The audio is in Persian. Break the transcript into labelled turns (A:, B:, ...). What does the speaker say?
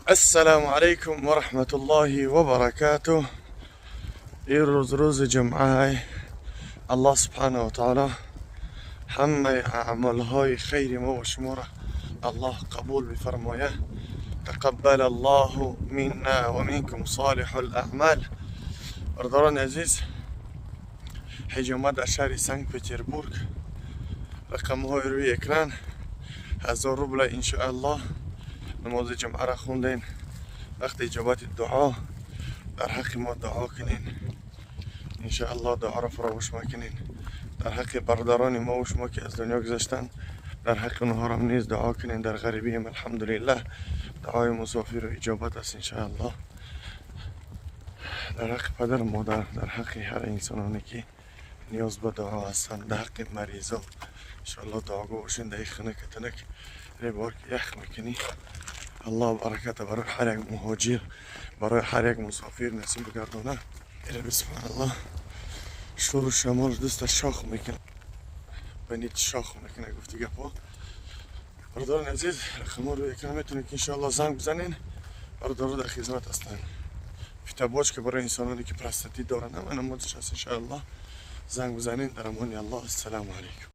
A: السلام عليكم ورحمة الله وبركاته. روز جمعه الله سبحانه وتعالى همه اعمالهای خیر ما و شما را الله قبول بفرمایه. تقبل الله منا و منکم صالح الاعمال. برادران عزیز، حجامت در شهر سنت پتربورگ، رقم های روی اکران 1000 روبل انشاءالله. نماز جمعه را خوندین، وقت اجابت دعا در حق ما دعا کنین انشاءالله، دعا را فراموش مکنین. در حق برادران ما و شما که از دنیا گذشتن، در حق اونها را نیز دعا کنین. در غریبی هم الحمدلله دعای مسافر و اجابت است انشاءالله. در حق پدر مادر، در حق هر انسانانی که نیاز به دعا هستند، در حق مریضا انشاءالله دعاگو باشین. در خانه کتنک بار که یخ میکنی، الله برکت برای هر یک مهاجر، برای هر یک مسافر نصیب بگردانه. بسم الله. شور و شمال دوست شاخ میکنه، بنیت شاخ میکنه گفتی گپا. برادران عزیز، رقم رو یکم میتونید که انشاءالله زنگ بزنین. برادران در خدمت هستن. فیتاباج که برای انسانانی که پرستتی دارن هم نمازش هست انشاءالله. زنگ بزنین. در امان الله. السلام علیکم.